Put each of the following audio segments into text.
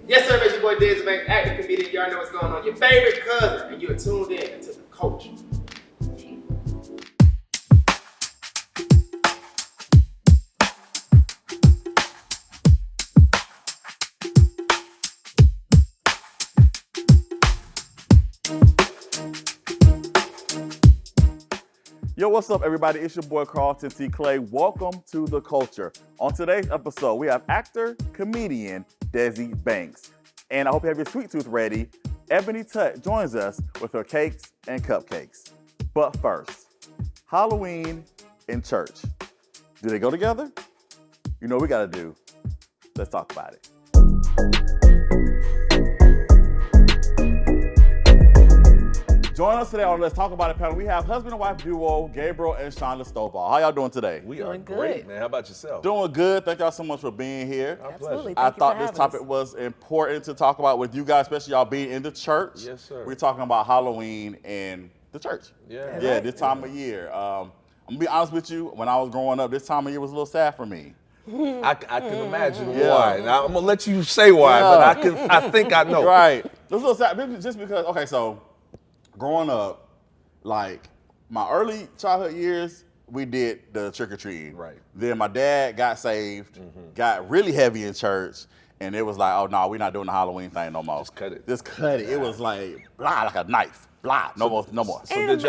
Yes, sir, it's your boy Desi Banks, actor, comedian. Y'all know what's going on. Your favorite cousin, and you're tuned in into the culture. Yo, what's up, everybody? It's your boy Karlton T. Clay. Welcome to The Culture. On today's episode, we have actor, comedian Desi Banks. And I hope you have your sweet tooth ready. Ebony joins us with her cakes and cupcakes. But first, Halloween and church. Do they go together? You know what we gotta do. Let's talk about it. Join us today on Let's Talk About It panel. We have husband and wife duo, Gabriel and Shonda Stovall. How y'all doing today? We are Doing great, good. man. How about yourself? Doing good. Thank y'all so much for being here. Our Absolutely. pleasure. I Thank you thought for this having topic us. was important to talk about with you guys, especially y'all being in the church. Yes, sir. We're talking about Halloween and the church. Yeah. Yeah, Right. this time of year. I'm gonna be honest with you. When I was growing up, this time of year was a little sad for me. I can imagine Yeah. why. Now, I'm gonna let you say why, Yeah. but I think I know. Right. It was a little sad just because. Okay, so growing up, like my early childhood years, we did the trick or treating. Right. Then my dad got saved, got really heavy in church, and it was like, oh no, we're not doing the Halloween thing no more. Just cut it. Just cut it. It was like blah, like a knife. Blah. No more. No more. So did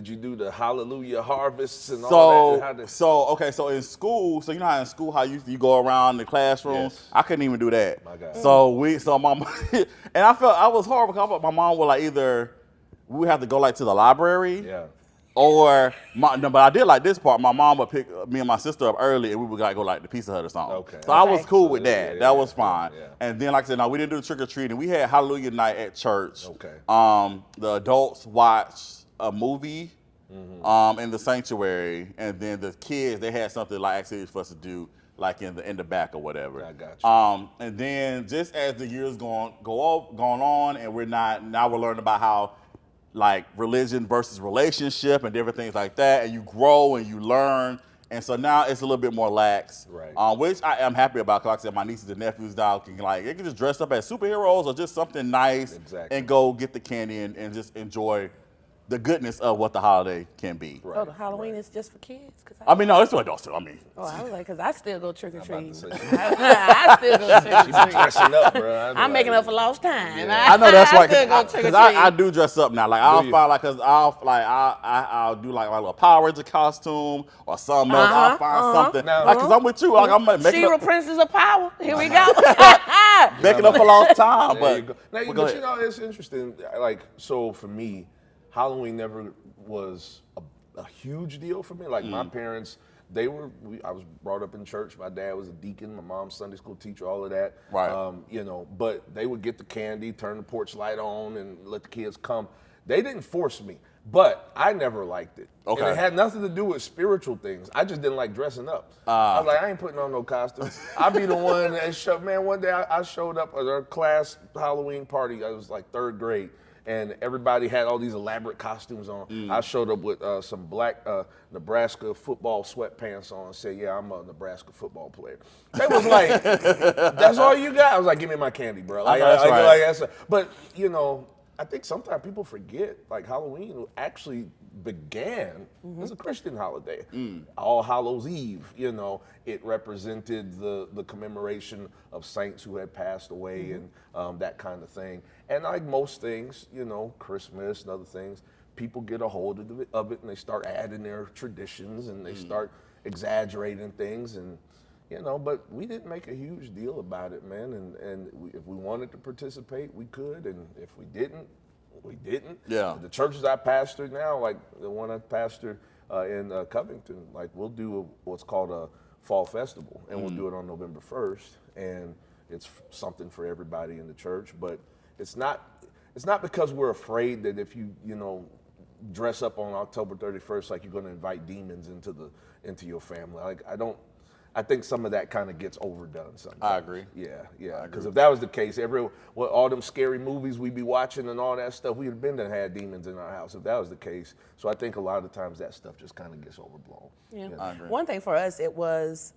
you do the Hallelujah harvests and all that? So in school, so you know how in school how you go around the classroom? Yes. I couldn't even do that. My God. So mom and I felt I was horrible because my mom would like either we would have to go like to the library. Yeah. Or but I did like this part. My mom would pick me and my sister up early, and we would like go like the Pizza Hut or something. Okay. So I was Okay. cool with that. Yeah, that yeah, was fine. yeah. And then, like I said, no, we didn't do the trick or treating. We had Hallelujah night at church. Okay. The adults watched a movie, in the sanctuary, and then the kids they had something like activities for us to do, like in the back or whatever. I got you. And then just as the years gone on, and we're learning about how like religion versus relationship and different things like that, and you grow and you learn, and so now it's a little bit more lax, Right. Which I am happy about because like I said, my nieces and nephews now they can just dress up as superheroes or just something nice, Exactly. and go get the candy and just enjoy the goodness of what the holiday can be. Oh, the Halloween is just for kids? I mean, no, it's what adults do. I mean, Oh, I was like, because I still go trick or about treating. to say, I still go trick or treating. Dressing up, bro. I'm making up for lost time. Yeah. I know that's right I still go trick or because I treating. do dress up now. Like I'll you? find like I'll do like my little Power Ranger costume or something else. I'll find something Now- like because I'm with you. Like I'm making She-Ra up, Princess of Power. Here we go. making up for lost time. There you But go. Now, but go but you ahead. know, it's interesting. Like, so for me, Halloween never was a huge deal for me. Like my parents, I was brought up in church. My dad was a deacon. My mom's Sunday school teacher. All of that. Right. But they would get the candy, turn the porch light on, and let the kids come. They didn't force me, but I never liked it. Okay. And it had nothing to do with spiritual things. I just didn't like dressing up. I was like, I ain't putting on no costume. I'll be the one that showed. Man, one day I showed up at our class Halloween party. I was like third grade. And everybody had all these elaborate costumes on. I showed up with some black Nebraska football sweatpants on and said, yeah, I'm a Nebraska football player. They was like, that's all you got? I was like, give me my candy, bro. Like, That's right. But, you know, I think sometimes people forget, like Halloween actually began as a Christian holiday. All Hallows Eve, you know, it represented the commemoration of saints who had passed away and that kind of thing. And like most things, you know, Christmas and other things, people get a hold of it and they start adding their traditions and they start exaggerating things and, you know, but we didn't make a huge deal about it, man. If we wanted to participate, we could. And if we didn't, we didn't. Yeah. The churches I pastor now, like the one I pastored in Covington, like we'll do what's called a fall festival, and we'll do it on November 1st, and it's something for everybody in the church. But it's not because we're afraid that if you dress up on October 31st, like you're going to invite demons into your family. Like I don't I think some of that kind of gets overdone sometimes. I agree. Yeah. Because if that was the case, all them scary movies we be watching and all that stuff, we'd have been to had demons in our house if that was the case. So I think a lot of the times that stuff just kind of gets overblown. Yeah. You know? I agree. One thing for us, it was,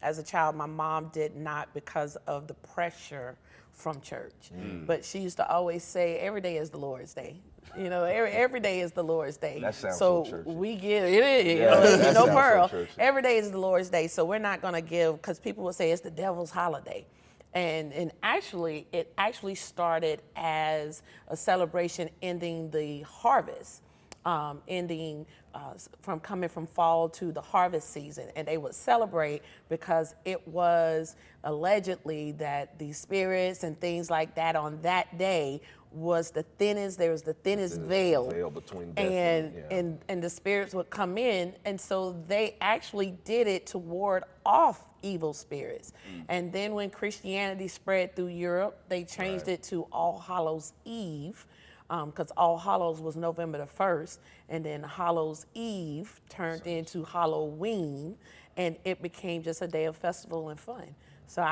as a child, my mom did not because of the pressure from church. But she used to always say, every day is the Lord's day. You know, every day is the Lord's day. That sounds so so churchy. we give it is. Yeah, that No sounds so pearl. churchy. Every day is the Lord's day. So we're not gonna give, because people will say it's the devil's holiday. And actually, it actually started as a celebration ending the harvest, from coming from fall to the harvest season. And they would celebrate because it was allegedly that the spirits and things like that on that day was the thinnest veil between death and the spirits would come in, and so they actually did it to ward off evil spirits. And then when Christianity spread through Europe, they changed it to All Hallows Eve, because All Hallows was November the 1st, and then Hallows Eve turned into Halloween, and it became just a day of festival and fun. So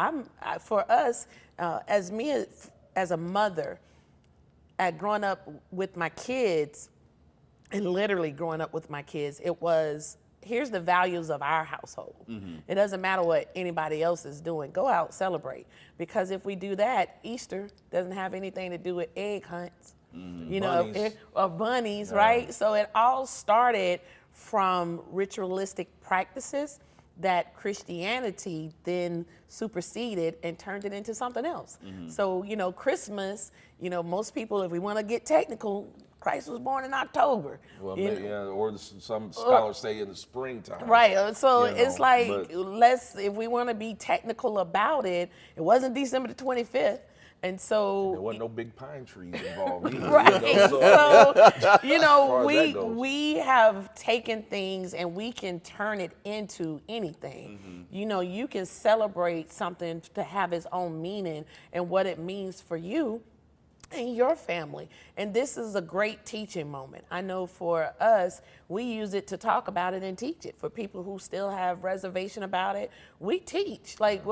for us, as a mother, growing up with my kids, and literally growing up with my kids, it was, here's the values of our household. It doesn't matter what anybody else is doing. Go out, celebrate. Because if we do that, Easter doesn't have anything to do with egg hunts, you know, or bunnies, right? So it all started from ritualistic practices that Christianity then superseded and turned it into something else. So, you know, Christmas, you know, most people, if we want to get technical, Christ was born in October. Well, or some scholars say in the springtime. Right, so You know, it's like, but- if we want to be technical about it, it wasn't December the 25th. And so There wasn't no big pine trees involved either. right. You know, So, you know, far as that goes. we have taken things and we can turn it into anything. You know, you can celebrate something to have its own meaning and what it means for you and your family. And this is a great teaching moment. I know for us, we use it to talk about it and teach it. For people who still have reservation about it, we teach. Like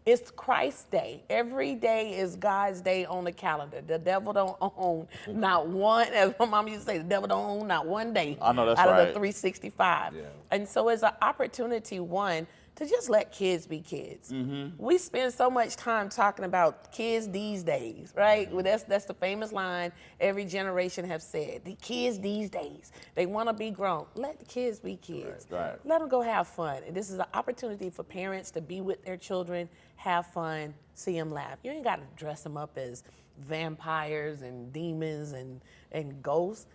it's Christ's day. Every day is God's day on the calendar. The devil don't own not one, as my mom used to say, the devil don't own not one day I know that's out of right. the 365. Yeah. And so it's an opportunity, one, to just let kids be kids. We spend so much time talking about kids these days, right? Well, that's the famous line every generation have said. The kids these days, they want to be grown. Let the kids be kids. Right. Let them go have fun. And this is an opportunity for parents to be with their children, have fun, see them laugh. You ain't got to dress them up as vampires and demons and ghosts.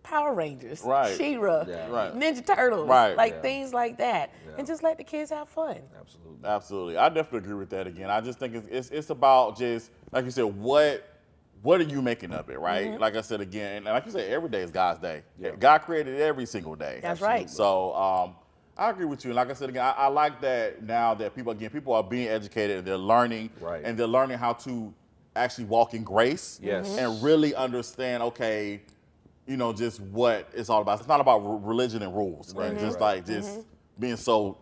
Power Rangers, Right. She-Ra, Right. Ninja Turtles, things like that, and just let the kids have fun. Absolutely. I definitely agree with that again. I just think it's about just, like you said, what are you making of it, right? Like I said again, and like you said, every day is God's day. Yeah. God created every single day. That's right. So I agree with you. And like I said again, I like that now that people are being educated and they're learning, Right. and they're learning how to actually walk in grace, Yes. and really understand, okay, you know, just what it's all about. It's not about religion and rules, Right, and just right. like just being so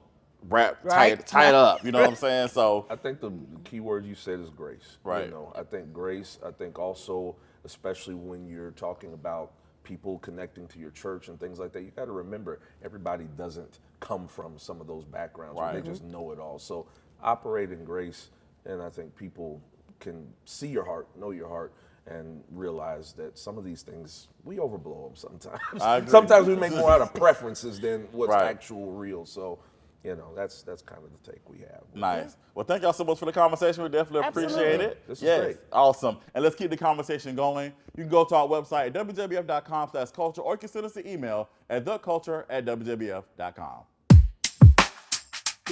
wrapped, Right. tied up. You know what I'm saying? So I think the key word you said is grace. Right. You know, I think grace. I think also, especially when you're talking about people connecting to your church and things like that, you got to remember everybody doesn't come from some of those backgrounds. Where Right. they just know it all. So operate in grace, and I think people can see your heart, know your heart, and realize that some of these things, we overblow them sometimes. I agree. Sometimes we make more out of preferences than what's Right. actual real. So, you know, that's kind of the take we have. nice. Well, thank y'all so much for the conversation. We definitely Absolutely. appreciate it. This is yes, great. awesome. And let's keep the conversation going. You can go to our website at wwf.com/culture, or you can send us an email at theculture@wwf.com.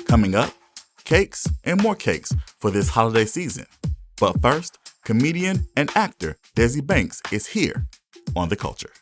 Coming up, cakes and more cakes for this holiday season. But first, comedian and actor Desi Banks is here on The Culture.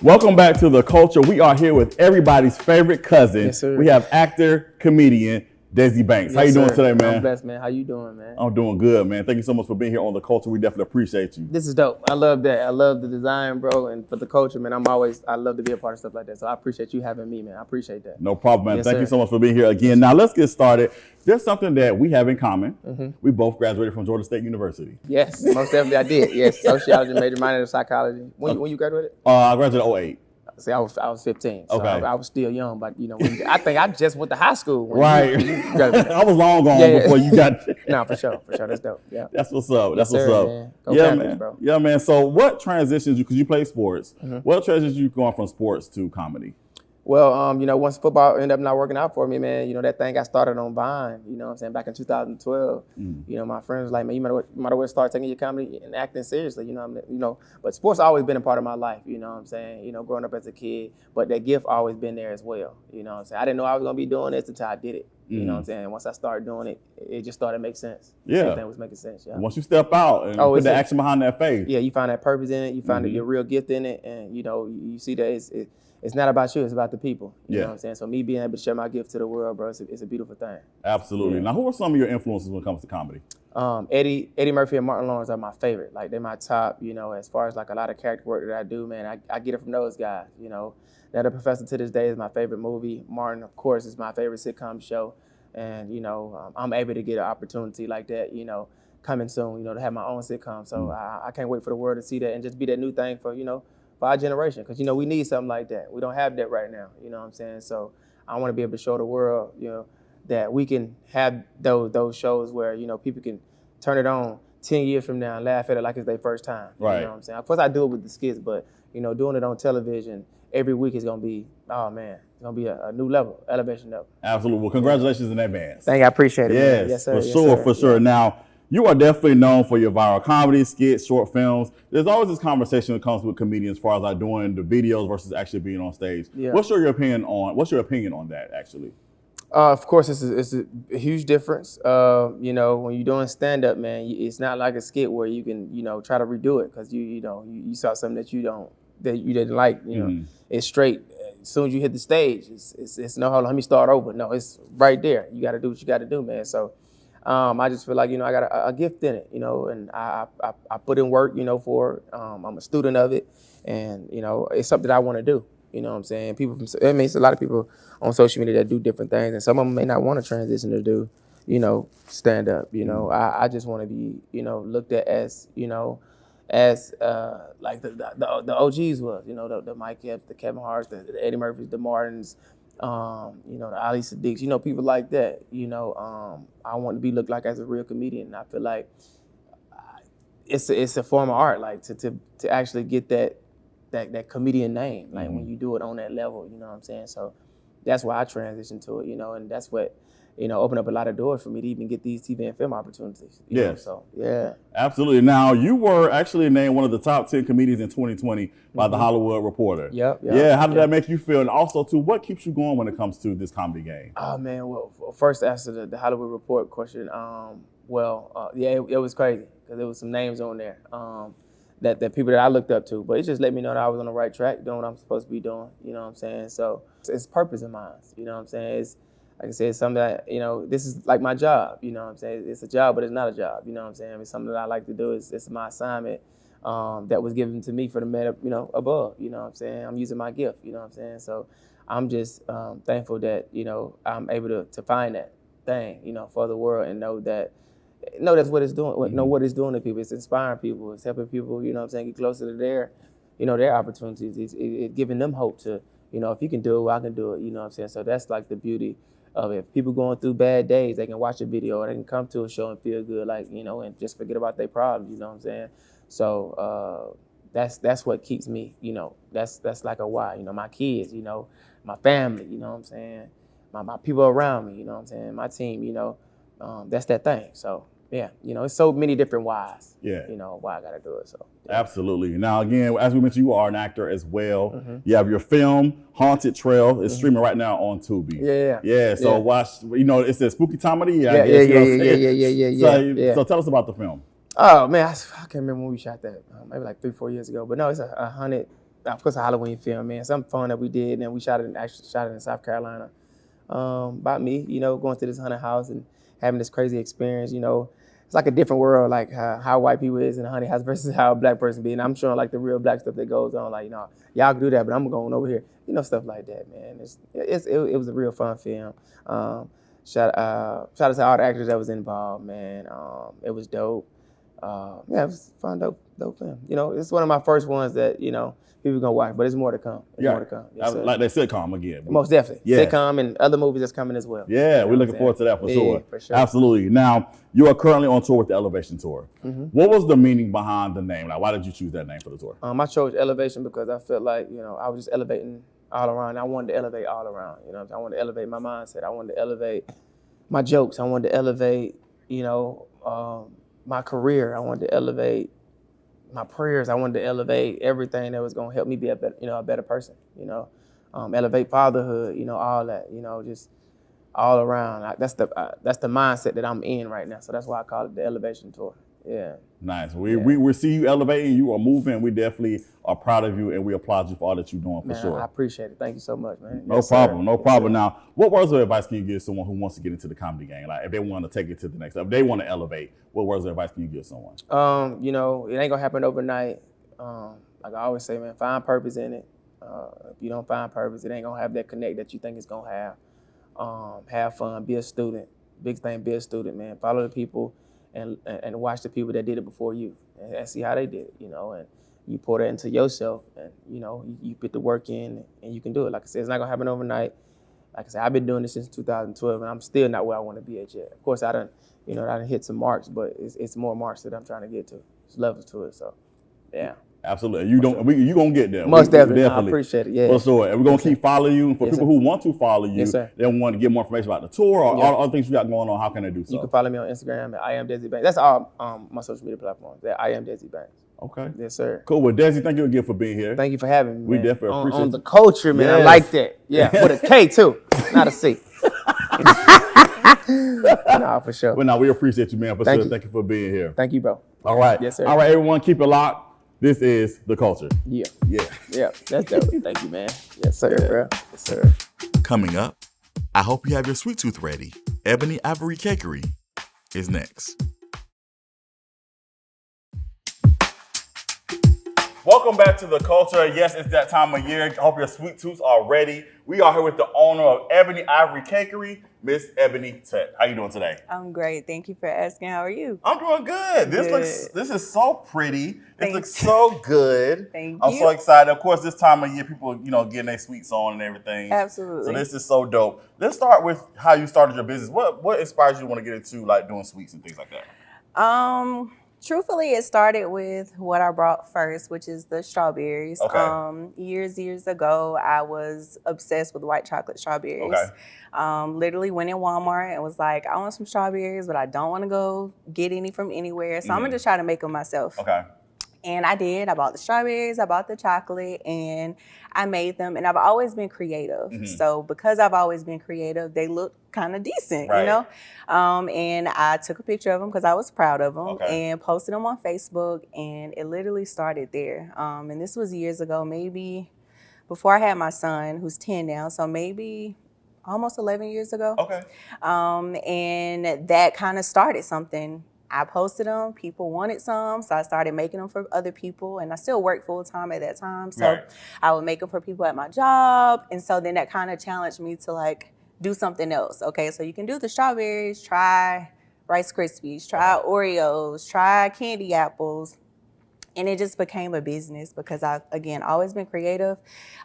Welcome back to The Culture. We are here with everybody's favorite cousin. Yes, sir. We have actor, comedian Desi Banks. How Yes, you doing sir. today, man? I'm blessed, man. How you doing, man? I'm doing good, man. Thank you so much for being here on the Culture. We definitely appreciate you. This is dope. I love that. I love the design, bro, and for the culture, man. I love to be a part of stuff like that. So I appreciate you having me, man. I appreciate that. No problem, man. Yes, Thank you sir. so much for being here again. Now let's get started. There's something that we have in common. We both graduated from Georgia State University. Yes, most definitely I did. Yes, sociology major, minor in psychology. When you graduated? I graduated in 08. See, I was 15, so Okay. I was still young. But you know, I think I just went to high school. When Right. you graduated. I was long gone Yeah. before you got. No, for sure. That's dope. Yeah. That's what's up. That's Yes, what's sir, up. man. Go Yeah, Panthers, man. bro. Yeah, man. So, what transitions you? Because you play sports. What transitions you going from sports to comedy? Well, you know, once football ended up not working out for me, man, you know, that thing got started on Vine, you know what I'm saying, back in 2012. You know, my friends was like, man, you might as well start taking your comedy and acting seriously, you know, but sports always been a part of my life, you know what I'm saying, you know, growing up as a kid, but that gift always been there as well, you know what I'm saying. I didn't know I was going to be doing this until I did it, you know what I'm saying. And once I started doing it, it just started to make sense. Yeah. Everything was making sense, yeah. Once you step out and put the action behind that face. Yeah, you find that purpose in it, you find your real gift in it, and, you know, you see that it's not about you, it's about the people. You know what I'm saying? So me being able to share my gift to the world, bro, it's a beautiful thing. Absolutely. Yeah. Now, who are some of your influences when it comes to comedy? Eddie Murphy and Martin Lawrence are my favorite. Like, they're my top, you know, as far as like a lot of character work that I do, man, I get it from those guys, you know. Now, The Professor to this day is my favorite movie. Martin, of course, is my favorite sitcom show. And, you know, I'm able to get an opportunity like that, you know, coming soon, you know, to have my own sitcom. So I can't wait for the world to see that and just be that new thing for, you know, for our generation, because, you know, we need something like that. We don't have that right now, you know what I'm saying? So I want to be able to show the world, you know, that we can have those shows where, you know, people can turn it on 10 years from now and laugh at it like it's their first time. Right. You know what I'm saying? Of course, I do it with the skits, but, you know, doing it on television every week is going to be, oh, man, it's going to be a new level, elevation level. Absolutely. Well, congratulations in advance. Thank you. I appreciate it. Yes, man. Yes, sir. for Yes, sure, sir. for sure. Yeah. Now, you are definitely known for your viral comedy, skits, short films. There's always this conversation that comes with comedians as far as like doing the videos versus actually being on stage. Yeah. What's your opinion on that, actually? Of course, it's a huge difference. You know, when you're doing stand-up, man, it's not like a skit where you can, you know, try to redo it because you saw something that you didn't like. You know, it's straight. As soon as you hit the stage, it's no, hold on, let me start over. No, it's right there. You got to do what you got to do, man. So. I just feel like, you know, I got a gift in it, you know, and I put in work, you know, for it. I'm a student of it, and, you know, it's something that I want to do, you know what I'm saying? It's a lot of people on social media that do different things, and some of them may not want to transition to do, you know, stand up, you know. I just want to be, you know, looked at as, you know, as like the OGs was, you know, the Mike Epps, the Kevin Harts, the Eddie Murphys, the Martins, you know, the Ali Sadiqs, you know, people like that, you know. I want to be looked like as a real comedian. And I feel like it's a form of art, like to actually get that comedian name, like when you do it on that level, you know what I'm saying? So that's why I transitioned to it, you know, and that's what, you know, opened up a lot of doors for me to even get these TV and film opportunities. You know? So, yeah. Absolutely. Now, you were actually named one of the top 10 comedians in 2020 by the Hollywood Reporter. Yep. Yeah, how did that make you feel? And also, too, what keeps you going when it comes to this comedy game? Oh, man, well, first answer the Hollywood Report question. Yeah, it was crazy because there was some names on there that people that I looked up to, but it just let me know that I was on the right track, doing what I'm supposed to be doing, you know what I'm saying? So it's purpose in mind, you know what I'm saying? It's, like I said, it's something that, you know, this is like my job, you know what I'm saying? It's a job, but it's not a job, you know what I'm saying? It's something that I like to do. It's my assignment that was given to me for the man, you know, above, you know what I'm saying? I'm using my gift, you know what I'm saying? So I'm just thankful that, you know, I'm able to find that thing, you know, for the world and know that's what it's doing, know what it's doing to people. It's inspiring people. It's helping people, you know what I'm saying, get closer to their opportunities. It's giving them hope to, you know, if you can do it, I can do it, you know what I'm saying? So that's like the beauty of it. If people going through bad days, they can watch a video or they can come to a show and feel good, like, you know, and just forget about their problems, you know what I'm saying? So that's what keeps me, you know, that's like a why, you know, my kids, you know, my family, you know what I'm saying? My people around me, you know what I'm saying? My team, you know, that's that thing. So yeah, you know, it's so many different whys. Yeah. You know, why I gotta do it. So yeah. Absolutely. Now, again, as we mentioned, you are an actor as well. You have your film, Haunted Trail. It's streaming right now on Tubi. Yeah. So watch, you know, it's a spooky comedy. I Yeah. guess, Yeah. So tell us about the film. Oh man, I can't remember when we shot that. Maybe like 3-4 years ago. But no, it's a haunted, of course, a Halloween film, man. Something fun that we did, and then we shot it in South Carolina. about me, going to this haunted house and having this crazy experience. It's like a different world, like how white people is in a haunted house versus how a black person be. And I'm showing like the real black stuff that goes on, like, y'all can do that, but I'm going over here, stuff like that, man. It was a real fun film. Shout out to all the actors that was involved, man. It was dope. Yeah, it was fun, dope film. It's one of my first ones that, people gonna watch, but there's more to come. More to come. Yes, like that sitcom again. Most definitely. Yes. Sitcom and other movies that's coming as well. Yeah, we're looking forward to that for sure. For sure. Absolutely. Now, you are currently on tour with the Elevation Tour. Mm-hmm. What was the meaning behind the name? Like, why did you choose that name for the tour? I chose Elevation because I felt like, I was just elevating all around. I wanted to elevate all around. I wanted to elevate my mindset. I wanted to elevate my jokes. I wanted to elevate, my career. I wanted to elevate my prayers. I wanted to elevate everything that was going to help me be a better person. Elevate fatherhood. All that. Just all around. That's the mindset that I'm in right now. So that's why I call it the Elevation Tour. Yeah. Nice. We see you elevating. You are moving. We definitely are proud of you, and we applaud you for all that you're doing, for sure. I appreciate it. Thank you so much, man. No problem. No problem. Now, what words of advice can you give someone who wants to get into the comedy game? Like, if they want to take it to the next level, if they want to elevate, what words of advice can you give someone? It ain't gonna happen overnight. Like I always say, man, find purpose in it. If you don't find purpose, it ain't gonna have that connect that you think it's gonna have. Have fun. Be a student. Big thing. Be a student, man. Follow the people. And watch the people that did it before you and see how they did it, and you pour that into yourself and, you put the work in and you can do it. Like I said, it's not gonna happen overnight. Like I said, I've been doing this since 2012 and I'm still not where I want to be at yet. Of course, I done hit some marks, but it's more marks that I'm trying to get to. There's levels to it, so yeah. Absolutely. You gonna get there. Most definitely. I appreciate it. Yeah. For sure. And we're gonna keep following you. And for people who want to follow you, they want to get more information about the tour or all other things you got going on, how can they do so? You can follow me on Instagram at I am Desi Banks. That's all my social media platforms. That I am Desi Banks. Okay. Yes, sir. Cool. Well, Desi, thank you again for being here. Thank you for having me. We man. definitely appreciate on the culture, man. Yes. I like that. Yeah, with a K too, not a C. No, for sure. Well, no, we appreciate you, man. For Thank sure. you. Thank you for being here. Thank you, bro. All right. Yes, sir. All right, everyone, keep it locked. This is The Culture. Yeah. Yeah. Yeah. That's dope. Thank you, man. Yes, sir, bro. Yes, sir. Coming up, I hope you have your sweet tooth ready. Ebony Ivory Cakery is next. Welcome back to The Culture. Yes, it's that time of year. I hope your sweet tooths are ready. We are here with the owner of Ebony Ivory Cakery, Miss Ebony Tech. How you doing today? I'm great. Thank you for asking. How are you? I'm doing good. This is so pretty. This looks you. so good. Thank I'm you. so excited. Of course, this time of year, people, getting their sweets on and everything. Absolutely. So this is so dope. Let's start with how you started your business. What inspires you to want to get into like doing sweets and things like that? Truthfully, it started with what I brought first, which is the strawberries. Okay. Years ago, I was obsessed with white chocolate strawberries. Okay. Literally went in Walmart and was like, I want some strawberries, but I don't want to go get any from anywhere. So I'm going to just try to make them myself. Okay. And I did. I bought the strawberries, I bought the chocolate, and I made them. And I've always been creative. Mm-hmm. So because I've always been creative, they look kind of decent, Right. And I took a picture of them because I was proud of them Okay. and posted them on Facebook. And it literally started there. And this was years ago, maybe before I had my son, who's 10 now. So maybe almost 11 years ago. Okay. And that kind of started something. I posted them, people wanted some, so I started making them for other people, and I still worked full-time at that time, so Right. I would make them for people at my job, and so then that kind of challenged me to like do something else. Okay, so you can do the strawberries, try Rice Krispies, try Oreos, try candy apples. And it just became a business because I've, again, always been creative.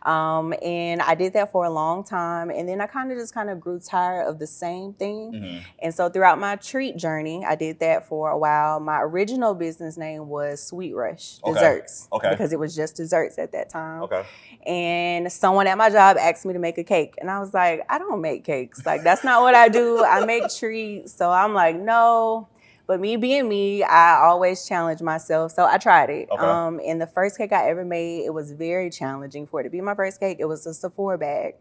And I did that for a long time. And then I kind of grew tired of the same thing. Mm-hmm. And so throughout my treat journey, I did that for a while. My original business name was Sweet Rush Desserts. Okay. Because it was just desserts at that time. Okay. And someone at my job asked me to make a cake. And I was like, I don't make cakes. Like, that's not what I do. I make treats. So I'm like, no. But me being me, I always challenge myself. So I tried it. Okay. And the first cake I ever made, it was very challenging for it to be my first cake. It was a Sephora bag.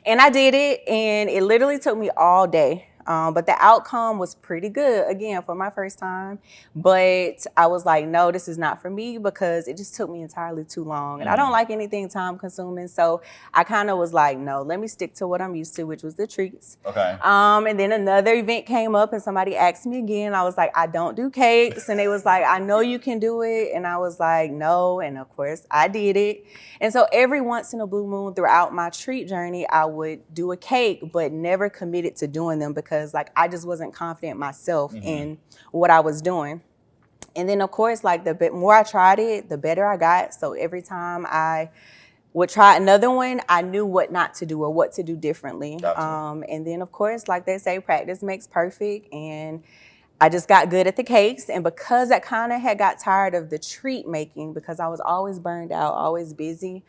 And I did it, and it literally took me all day. But the outcome was pretty good, again, for my first time. But I was like, no, this is not for me because it just took me entirely too long. And I don't like anything time consuming. So I kind of was like, no, let me stick to what I'm used to, which was the treats. Okay. And then another event came up and somebody asked me again. I was like, I don't do cakes. And they was like, I know you can do it. And I was like, no. And of course I did it. And so every once in a blue moon throughout my treat journey, I would do a cake, but never committed to doing them because like I just wasn't confident myself in what I was doing. And then of course, like the more I tried it, the better I got. So every time I would try another one, I knew what not to do or what to do differently. Gotcha. And then of course, like they say, practice makes perfect. And I just got good at the cakes. And because I kind of had got tired of the treat making because I was always burned out, always busy,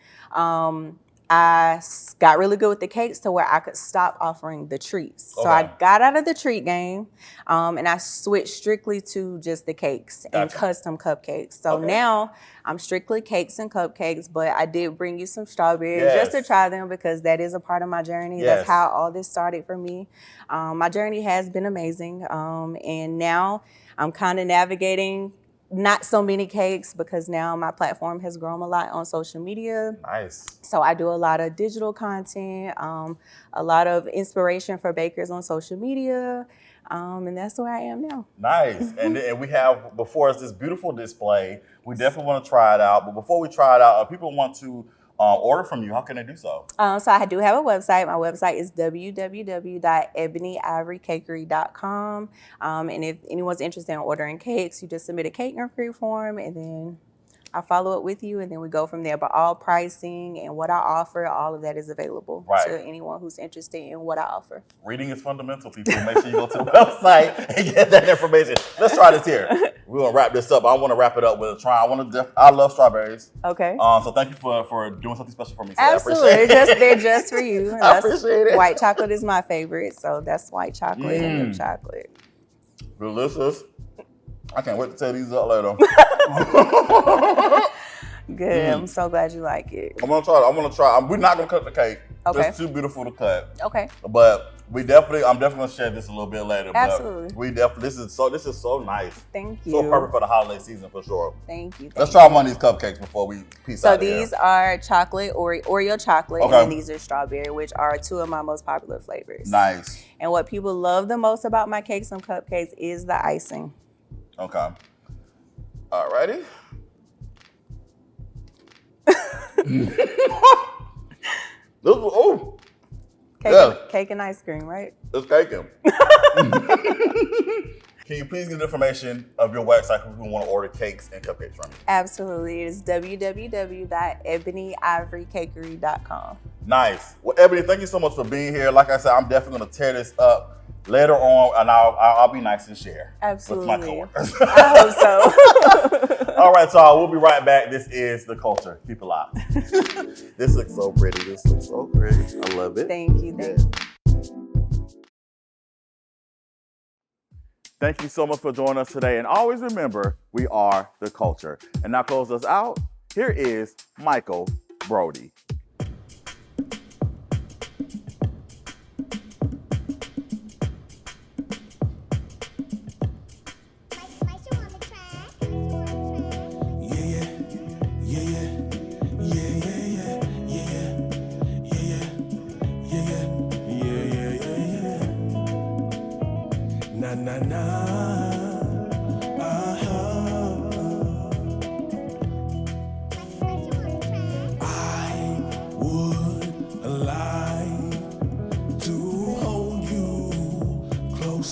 I got really good with the cakes to where I could stop offering the treats. So I got out of the treat game and I switched strictly to just the cakes and custom cupcakes. So now I'm strictly cakes and cupcakes, but I did bring you some strawberries just to try them because that is a part of my journey. That's how all this started for me. My journey has been amazing. And now I'm kind of navigating not so many cakes because now my platform has grown a lot on social media. Nice. So I do a lot of digital content, a lot of inspiration for bakers on social media, and that's where I am now. Nice. And we have before us this beautiful display. We definitely want to try it out. But before we try it out, if people want to order from you, how can they do so? So I do have a website. My website is www.EbonyIvoryCakery.com. And if anyone's interested in ordering cakes, you just submit a cake inquiry form and then I follow up with you and then we go from there. But all pricing and what I offer, all of that is available to anyone who's interested in what I offer. Reading is fundamental, people. Make sure you go to the website and get that information. Let's try this here. We're gonna wrap this up. I want to wrap it up with a try. I love strawberries. Okay. So thank you for doing something special for me. So Absolutely. I appreciate it. They're just for you. I appreciate it. White chocolate is my favorite, so that's white chocolate and milk chocolate. Delicious. I can't wait to tear these up later. Good. I'm so glad you like it. I'm gonna try it. We're not gonna cut the cake. Okay. It's too beautiful to cut. Okay. But I'm definitely gonna share this a little bit later. Absolutely. But this is so nice. Thank you. So perfect for the holiday season for sure. Thank you. Let's try one of these cupcakes before we peace out. So these are chocolate Oreo chocolate, and then these are strawberry, which are two of my most popular flavors. Nice. And what people love the most about my cakes and cupcakes is the icing. Okay. Alrighty. Cake and ice cream, right? It's caking. Can you please give the information of your website if we want to order cakes and cupcakes from you? Absolutely. It is www.EbonyIvoryCakery.com. Nice. Well, Ebony, thank you so much for being here. Like I said, I'm definitely going to tear this up later on, and I'll be nice and share Absolutely. with my coworkers. I hope so. All right, y'all. We'll be right back. This is The Kulture. Keep it locked. This looks so pretty. I love it. Thank you. Thank you so much for joining us today. And always remember, we are The Kulture. And now close us out. Here is Michael Broddie.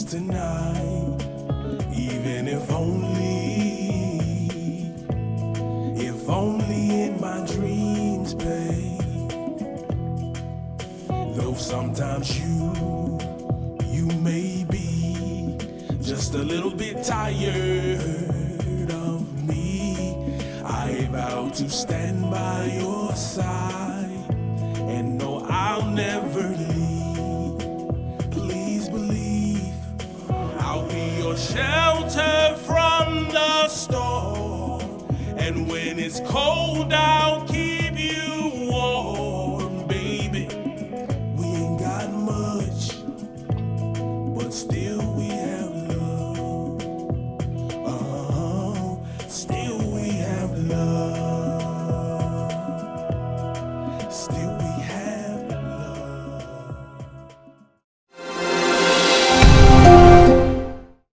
Tonight, even if only in my dreams, babe. Though sometimes you may be just a little bit tired of me. I vow to stand by your side and know I'll never leave. Please believe I'll be your shelter from the storm, and when it's cold, I'll